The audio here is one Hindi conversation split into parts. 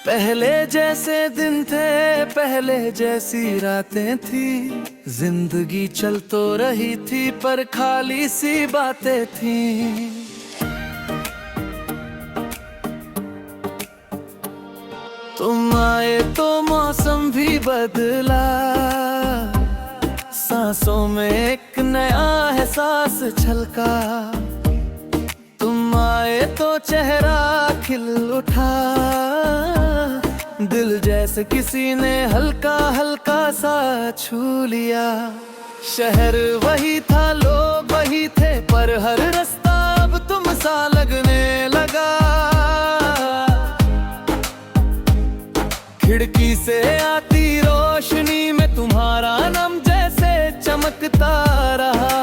पहले जैसे दिन थे, पहले जैसी रातें थी। जिंदगी चल तो रही थी पर खाली सी बातें थी। तुम आए तो मौसम भी बदला, सांसों में एक नया एहसास छलका। तुम आए तो चेहरा खिल उठा, दिल जैसे किसी ने हल्का हल्का सा छू लिया। शहर वही था, लोग वही थे, पर हर रास्ता अब तुम सा लगने लगा। खिड़की से आती रोशनी में तुम्हारा नाम जैसे चमकता रहा।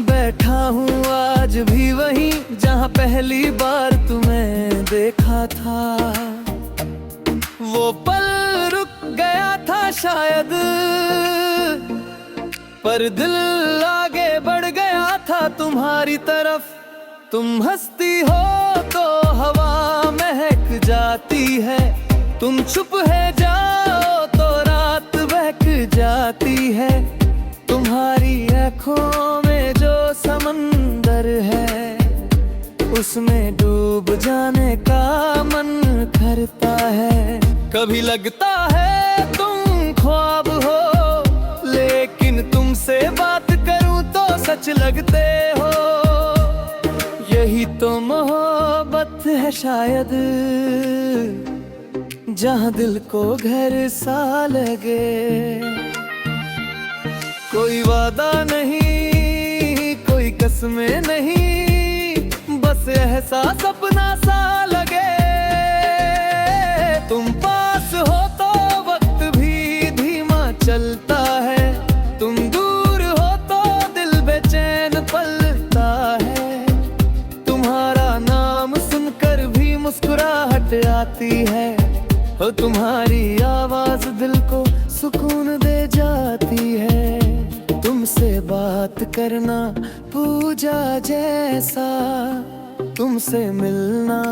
बैठा हूँ आज भी वहीं जहाँ पहली बार तुम्हें देखा था। वो पल रुक गया था शायद, पर दिल आगे बढ़ गया था तुम्हारी तरफ। तुम हंसती हो तो हवा महक जाती है, तुम चुप है जाओ तो रात बहक जाती है। तुम्हारी आँखों में जो समंदर है, उसमें डूब जाने का मन करता है। कभी लगता है तुम ख्वाब हो, लेकिन तुमसे बात करूं तो सच लगते हो। यही तो मोहब्बत है शायद, जहाँ दिल को घर सा लगे। कोई वादा नहीं, कोई कसमें नहीं, बस एहसास अपना सा लगे। तुम पास हो तो वक्त भी धीमा चलता है, तुम दूर हो तो दिल बेचैन पलता है। तुम्हारा नाम सुनकर भी मुस्कुराहट आती है, और तुम्हारी आवाज दिल को सुकून दे जाती है। तुमसे बात करना पूजा जैसा, तुमसे मिलना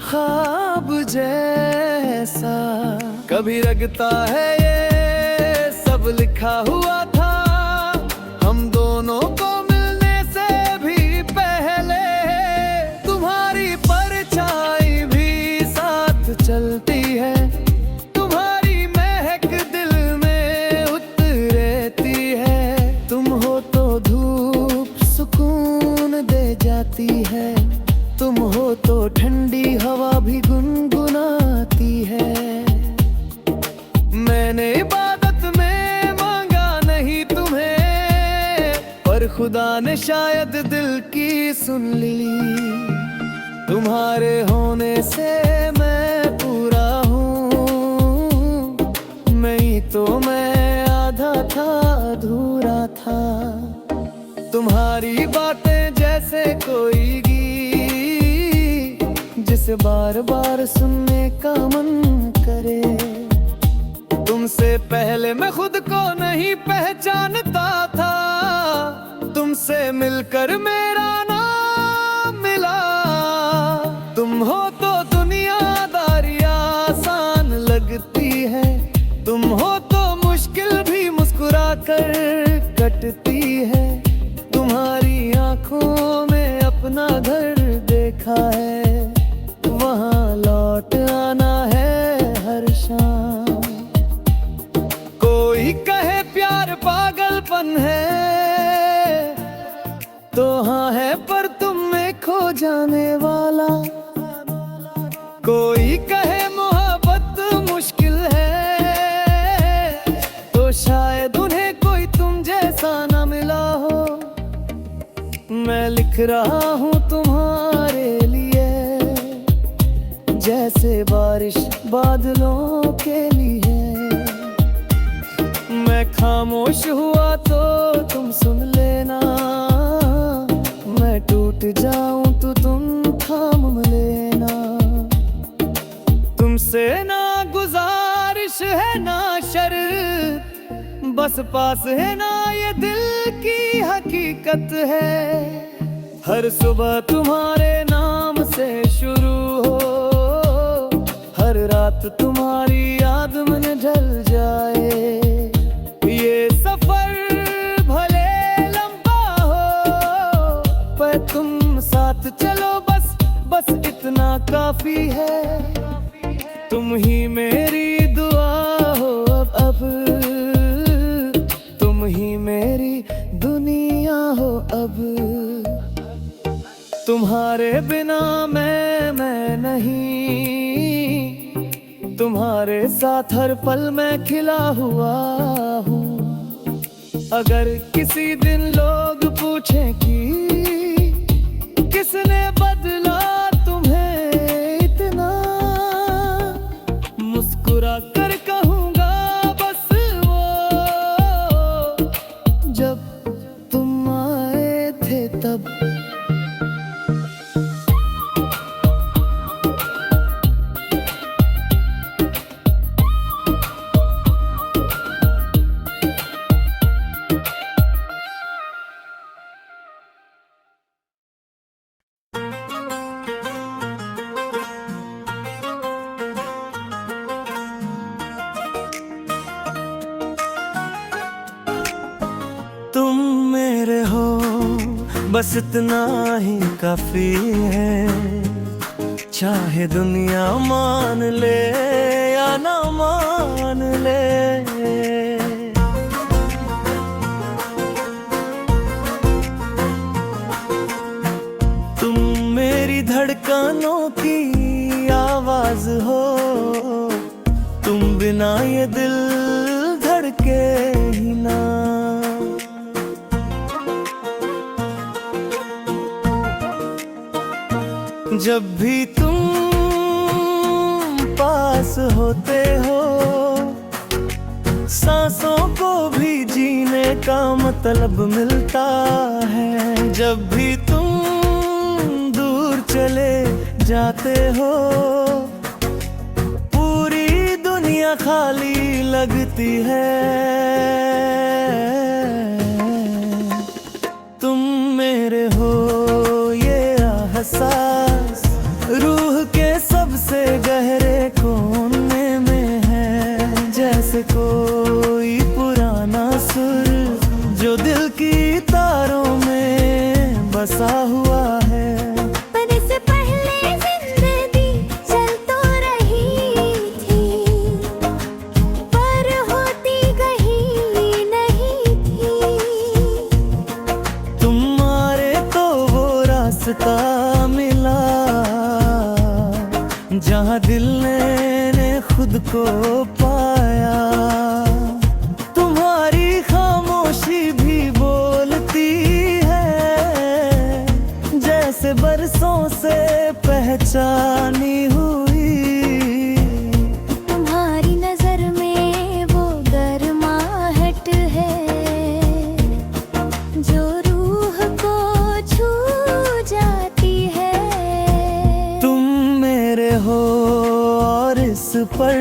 ख्वाब जैसा। कभी लगता है ये सब लिखा हुआ था, हम दोनों को मिलने से भी पहले। तुम्हारी परछाई भी साथ चलती है, तुम्हारी महक दिल में उतरती है। तुम हो तो धूप सुकून दे जाती है, तुम हो तो ठंडी हवा भी गुनगुनाती है। मैंने इबादत में मांगा नहीं तुम्हें, पर खुदा ने शायद दिल की सुन ली। तुम्हारे होने से मैं पूरा हूँ, मैं ही तो मैं आधा था अधूरा था। तुम्हारी बातें जैसे कोई गीत, जिसे बार बार सुनने का मन करे। तुमसे पहले मैं खुद को नहीं पहचानता था, तुमसे मिलकर मेरा नाम मिला। तुम हो तो दुनियादारी आसान लगती है, तुम हो तो मुश्किल भी मुस्कुरा कर कटती है। तुम्हारी आंखों में अपना घर देखा है, वहाँ लौट आना है हर शाम। कोई कहे प्यार पागलपन है, तो हाँ है पर तुम में खो जाने वाला। कोई कहे मोहब्बत मुश्किल है, तो शायद उन्हें कोई तुम जैसा ना मिला हो। मैं लिख रहा हूँ तुम्हारे लिए, जैसे बारिश बादलों के लिए। मैं खामोश हुआ तो तुम सुन लेना, मैं टूट जाऊं तो तुम थाम लेना। तुमसे ना गुजारिश है ना शर्त, बस पास है ना ये दिल की हकीकत है। हर सुबह तुम्हारे नाम से शुरू हो, हर रात तुम्हारी याद में ढल जाए। ये सफर भले लंबा हो, पर तुम साथ चलो, बस इतना काफी है। तुम ही मेरी दुआ हो अब तुम ही मेरी दुनिया हो अब। तुम्हारे बिना मैं नहीं, तुम्हारे साथ हर पल मैं खिला हुआ हूँ। अगर किसी दिन लोग पूछें कि किसने बदला तुम्हें इतना, मुस्कुरा कर कहूँगा बस वो, जब तुम आए थे तब। तुम मेरे हो बस इतना ही काफी है, चाहे दुनिया मान ले या ना मान ले। तुम मेरी धड़कनों की आवाज हो, तुम बिना ये दिल धड़के ही ना। जब भी तुम पास होते हो, सांसों को भी जीने का मतलब मिलता है। जब भी तुम दूर चले जाते हो, पूरी दुनिया खाली लगती है। तुम मेरे हो ये एहसास रूह के सबसे गहरे कोने में है। जैसे कोई पुराना सुर जो दिल की तारों में बसा हुआ है। पर इससे पहले जिंदगी चल तो रही थी, पर होती कहीं नहीं थी। तुम्हारे तो वो रास्ता मिला जहाँ दिल ने खुद को पाया। तुम्हारी खामोशी भी बोलती है, जैसे बरसों से पहचानी हुई। तुम्हारी नजर में वो गर्माहट है जो रूह को छू जाती है। तुम मेरे हो और इस पर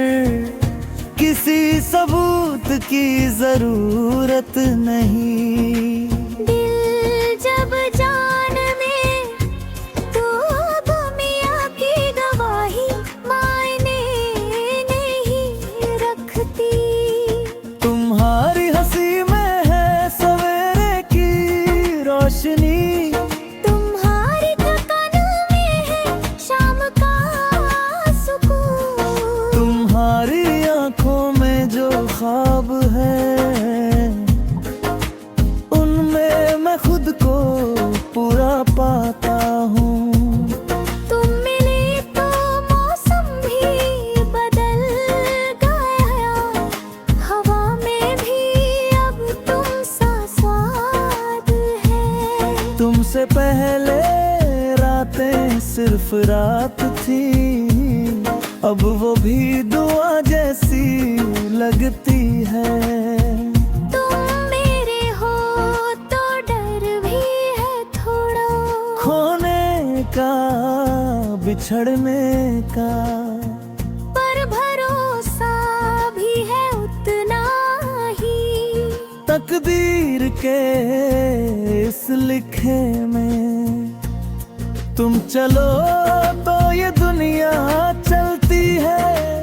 किसी सबूत की जरूरत नहीं। दिल जब जान में तो अब मियाँ की गवाही मायने नहीं रखती। तुम्हारी हंसी में है सवेरे की रोशनी, तुम्हारी थकान में है शाम का सुकून। तुम्हारी आंखों में जो ख्वाब है, उनमें मैं खुद को पूरा पाता हूँ। तुम मिले तो मौसम भी बदल गया, हवा में भी अब तुम सा स्वाद है। तुमसे पहले रातें सिर्फ रात थी, अब वो भी दुआ जैसी लगती है। तुम मेरे हो तो डर भी है थोड़ा, खोने का बिछड़ने का, पर भरोसा भी है उतना ही। तकदीर के इस लिखे में तुम चलो तो ये दुनिया चलती है।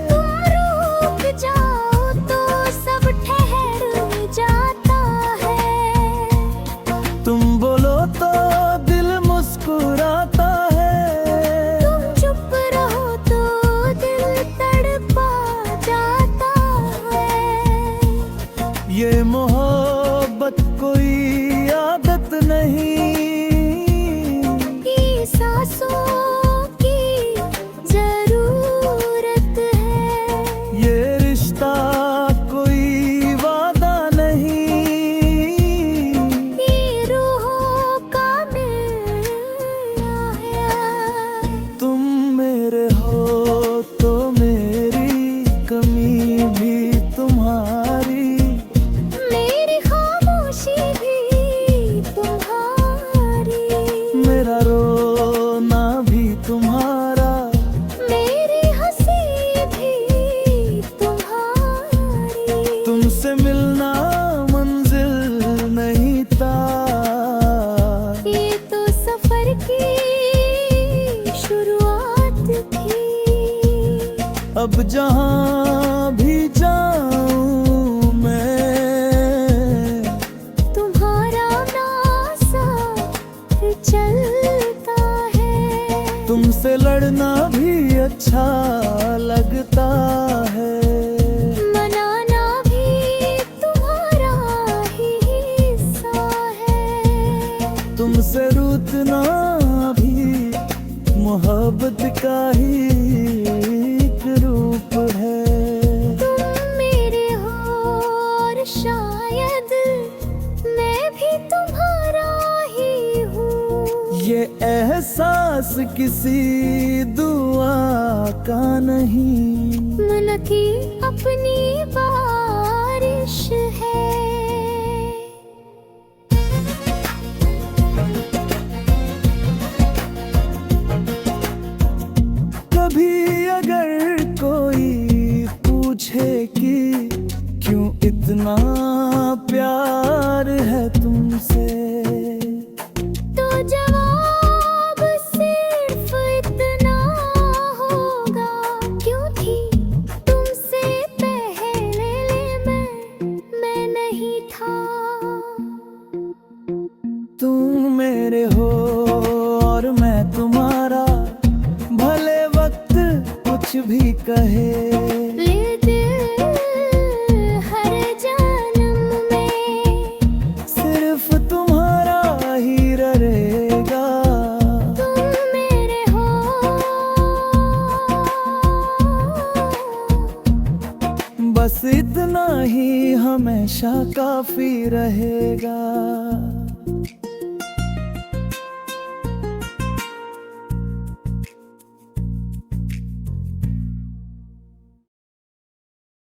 अब जहां भी जाऊं मैं, तुम्हारा नाम साथ चलता है। तुमसे लड़ना भी अच्छा लगता है, मनाना भी तुम्हारा ही हिस्सा है। तुमसे रूठना भी मोहब्बत का ही एक रूप है। तुम मेरे हो और शायद मैं भी तुम्हारा ही हूँ। ये एहसास किसी दुआ का नहीं, मन की अपनी बारिश है। कभी अगर कोई पूछे कि क्यों इतना प्यार है तुमसे, तो जवाब सिर्फ इतना होगा, क्योंकि तुमसे पहले मैं नहीं था। तुम मेरे हो और मैं तुम्हारा, भले वक्त कुछ भी कहे। ले दिल हर जन्म में सिर्फ तुम्हारा ही रहेगा। तुम मेरे हो, बस इतना ही हमेशा काफी रहेगा।